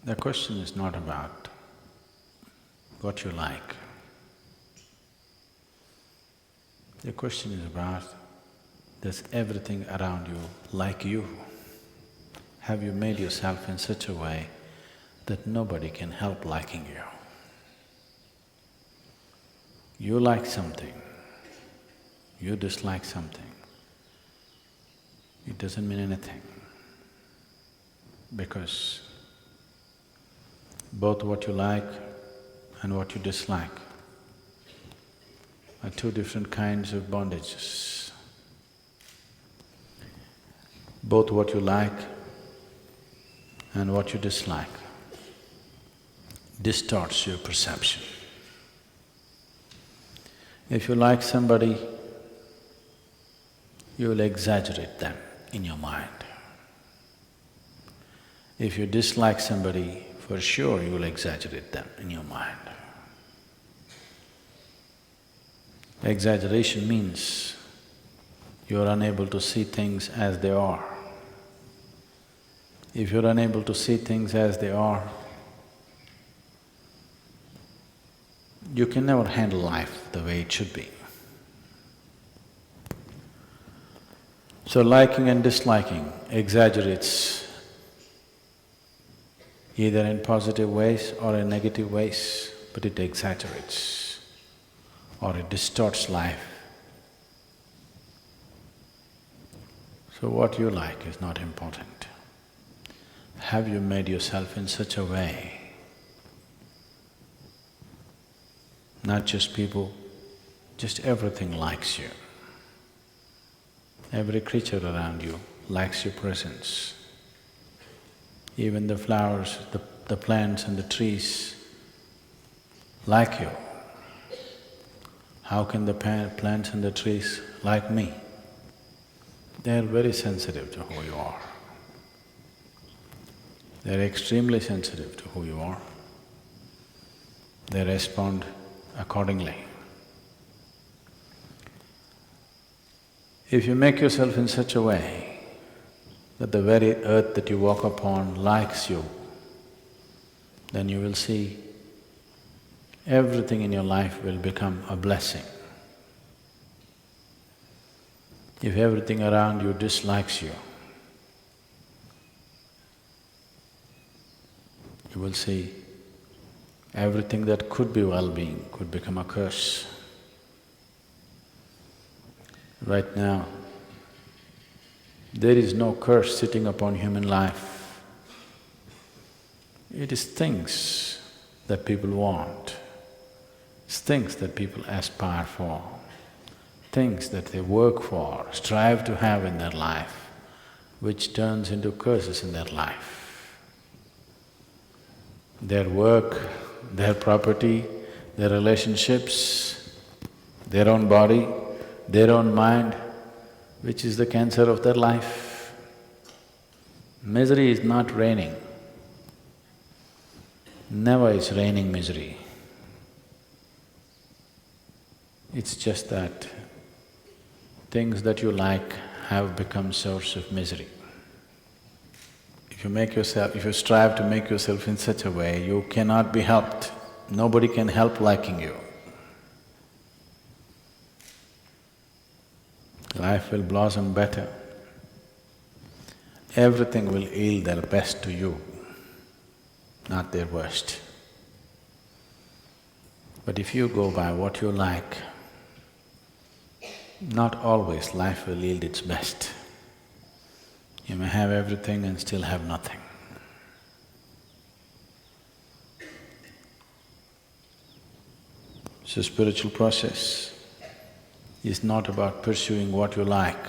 The question is not about what you like. The question is about, does everything around you like you? Have you made yourself in such a way that nobody can help liking you? You like something, you dislike something, it doesn't mean anything, because both what you like and what you dislike are two different kinds of bondages. Both what you like and what you dislike distorts your perception. If you like somebody, you will exaggerate them in your mind. If you dislike somebody, for sure you will exaggerate them in your mind. Exaggeration means you are unable to see things as they are. If you're unable to see things as they are, you can never handle life the way it should be. So liking and disliking exaggerates either in positive ways or in negative ways, but it exaggerates or it distorts life. So what you like is not important. Have you made yourself in such a way, not just people, just everything likes you. Every creature around you likes your presence. Even the flowers, the plants and the trees like you. How can the plants and the trees like me? They are very sensitive to who you are. They are extremely sensitive to who you are. They respond accordingly. If you make yourself in such a way that the very earth that you walk upon likes you, then you will see everything in your life will become a blessing. If everything around you dislikes you, you will see everything that could be well-being could become a curse. Right now, there is no curse sitting upon human life. It is things that people want, it's things that people aspire for, things that they work for, strive to have in their life, which turns into curses in their life. Their work, their property, their relationships, their own body, their own mind, which is the cancer of their life. Misery is not raining. Never is raining misery. It's just that things that you like have become source of misery. If you strive to make yourself in such a way, you cannot be helped. Nobody can help liking you. Life will blossom better. Everything will yield their best to you, not their worst. But if you go by what you like, not always life will yield its best. You may have everything and still have nothing. So spiritual process is not about pursuing what you like,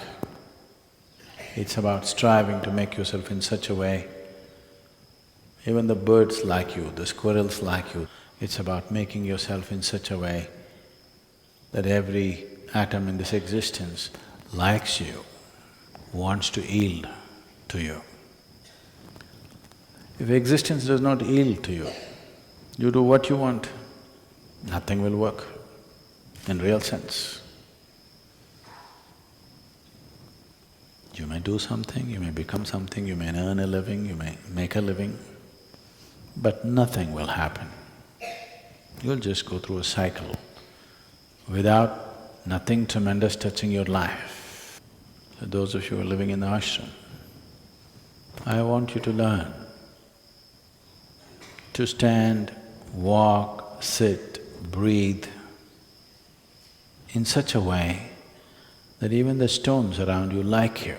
it's about striving to make yourself in such a way, even the birds like you, the squirrels like you, it's about making yourself in such a way that every atom in this existence likes you, wants to yield to you. If existence does not yield to you, you do what you want, nothing will work in real sense. You may do something, you may become something, you may earn a living, you may make a living, but nothing will happen. You'll just go through a cycle without nothing tremendous touching your life. So those of you who are living in the ashram, I want you to learn to stand, walk, sit, breathe in such a way that even the stones around you like you.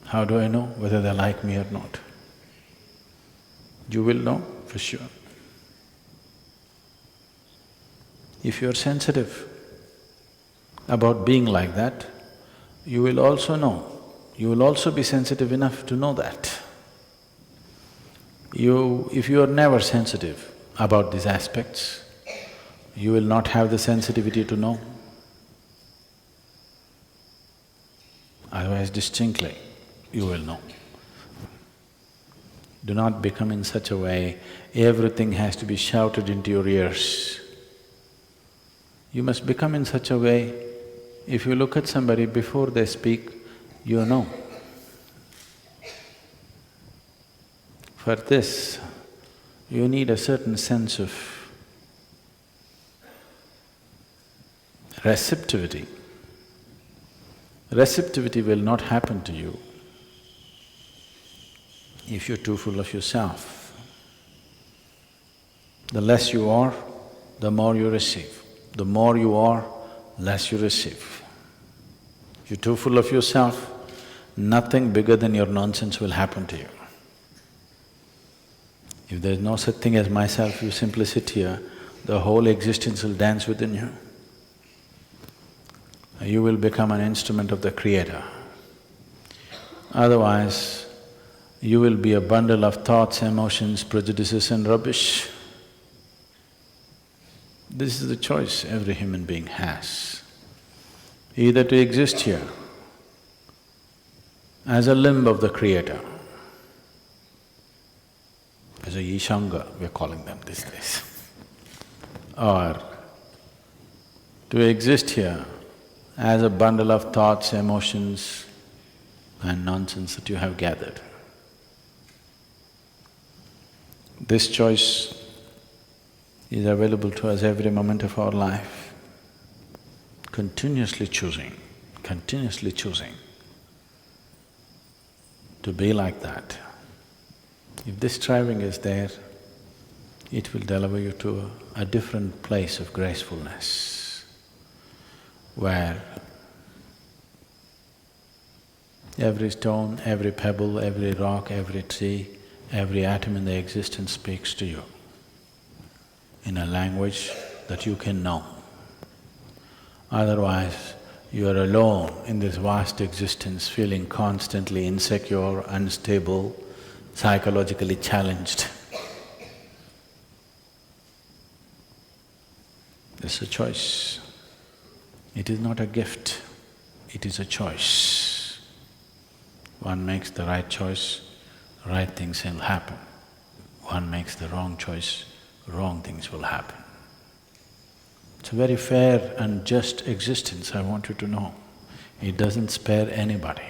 How do I know whether they like me or not? You will know for sure. If you're sensitive about being like that, you will also know, you will also be sensitive enough to know that. If you are never sensitive about these aspects, you will not have the sensitivity to know. Otherwise, distinctly, you will know. Do not become in such a way, everything has to be shouted into your ears. You must become in such a way, if you look at somebody before they speak, you know. For this, you need a certain sense of receptivity. Receptivity will not happen to you if you're too full of yourself. The less you are, the more you receive. The more you are, less you receive. If you're too full of yourself, nothing bigger than your nonsense will happen to you. If there's no such thing as myself, you simply sit here, the whole existence will dance within you. You will become an instrument of the Creator. Otherwise, you will be a bundle of thoughts, emotions, prejudices and rubbish. This is the choice every human being has. Either to exist here as a limb of the Creator, as a Ishanga, we're calling them these days, or to exist here as a bundle of thoughts, emotions and nonsense that you have gathered. This choice is available to us every moment of our life, continuously choosing to be like that. If this striving is there, it will deliver you to a different place of gracefulness, where every stone, every pebble, every rock, every tree, every atom in the existence speaks to you in a language that you can know. Otherwise, you are alone in this vast existence, feeling constantly insecure, unstable, psychologically challenged. It's a choice. It is not a gift, it is a choice. One makes the right choice, right things will happen. One makes the wrong choice, wrong things will happen. It's a very fair and just existence, I want you to know. It doesn't spare anybody.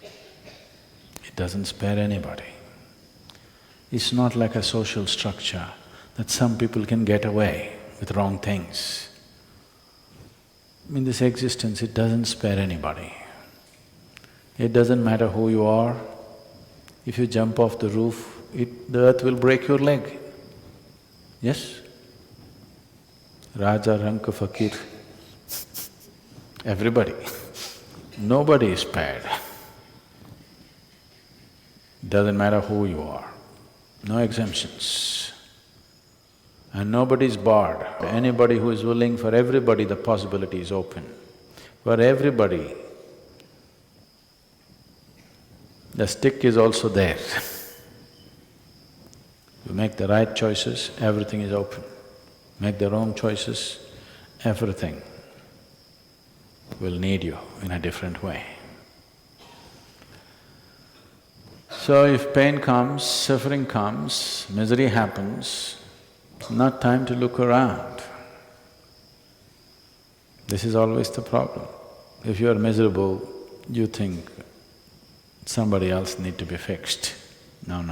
It doesn't spare anybody. It's not like a social structure that some people can get away with wrong things. In this existence, it doesn't spare anybody. It doesn't matter who you are. If you jump off the roof, the earth will break your leg. Yes? Raja, Ranka, Fakir, everybody. Nobody is spared. Doesn't matter who you are, no exemptions. And nobody is barred. Anybody who is willing, for everybody the possibility is open. For everybody, the stick is also there. You make the right choices, everything is open. Make the wrong choices, everything will need you in a different way. So if pain comes, suffering comes, misery happens, it's not time to look around. This is always the problem. If you are miserable, you think somebody else need to be fixed. No.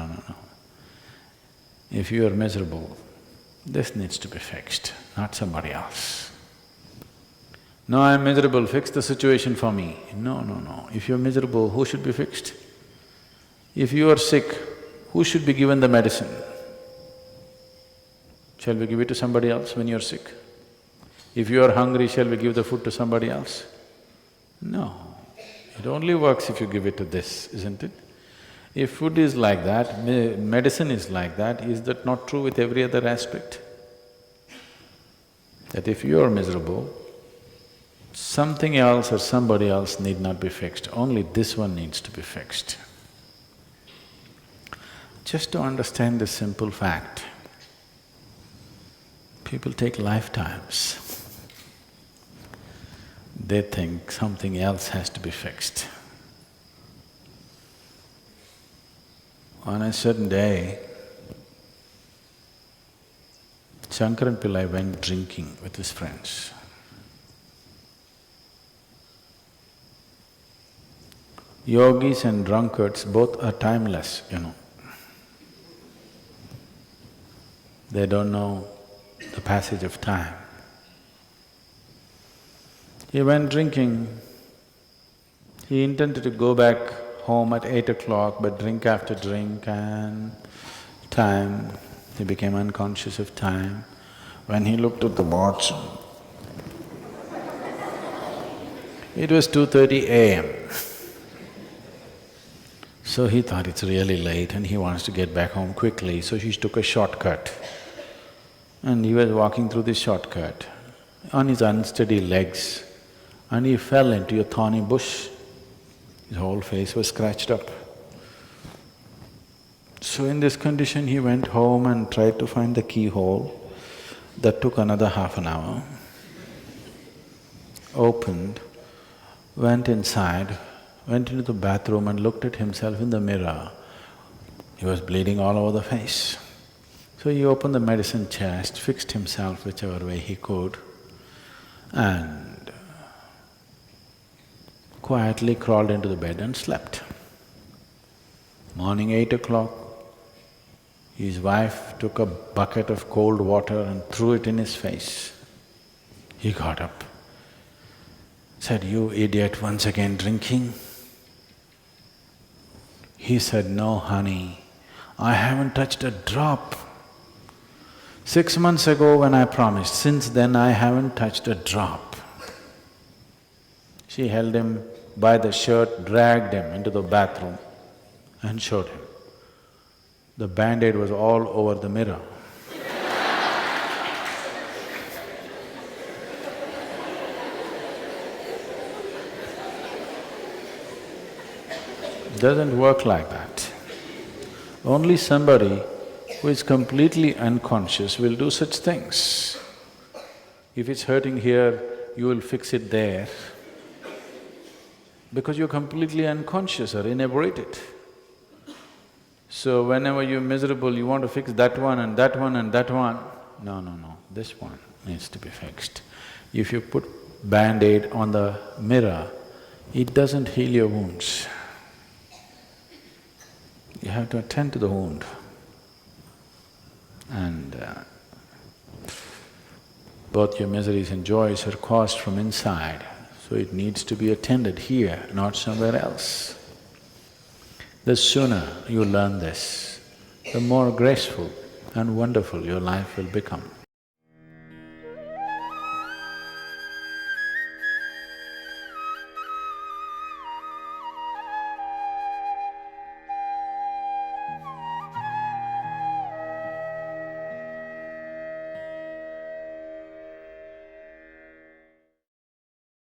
If you are miserable, this needs to be fixed, not somebody else. No, I'm miserable, fix the situation for me. No. If you're miserable, who should be fixed? If you are sick, who should be given the medicine? Shall we give it to somebody else when you're sick? If you are hungry, shall we give the food to somebody else? No. It only works if you give it to this, isn't it? If food is like that, medicine is like that, is that not true with every other aspect? That if you are miserable, something else or somebody else need not be fixed, only this one needs to be fixed. Just to understand this simple fact, people take lifetimes. They think something else has to be fixed. On a certain day, Shankaran Pillai went drinking with his friends. Yogis and drunkards both are timeless, They don't know the passage of time. He went drinking. He intended to go back home at 8 o'clock, but drink after drink and time, he became unconscious of time. When he looked at the watch, it was 2:30 a.m. So he thought it's really late and he wants to get back home quickly, so he took a shortcut. And he was walking through this shortcut on his unsteady legs, and he fell into a thorny bush. His whole face was scratched up. So in this condition, he went home and tried to find the keyhole. That took another half an hour. Opened, went inside, went into the bathroom and looked at himself in the mirror. He was bleeding all over the face. So he opened the medicine chest, fixed himself whichever way he could, and quietly crawled into the bed and slept. Morning 8 o'clock, his wife took a bucket of cold water and threw it in his face. He got up, said, "You idiot, once again drinking?" He said, "No, honey, I haven't touched a drop. 6 months ago when I promised, since then I haven't touched a drop." She held him by the shirt, dragged him into the bathroom and showed him. The band-aid was all over the mirror. Doesn't work like that. Only somebody who is completely unconscious will do such things. If it's hurting here, you will fix it there, because you're completely unconscious or inebriated. So whenever you're miserable, you want to fix that one and that one and that one. No, this one needs to be fixed. If you put band-aid on the mirror, it doesn't heal your wounds. You have to attend to the wound. And both your miseries and joys are caused from inside, so it needs to be attended here, not somewhere else. The sooner you learn this, the more graceful and wonderful your life will become.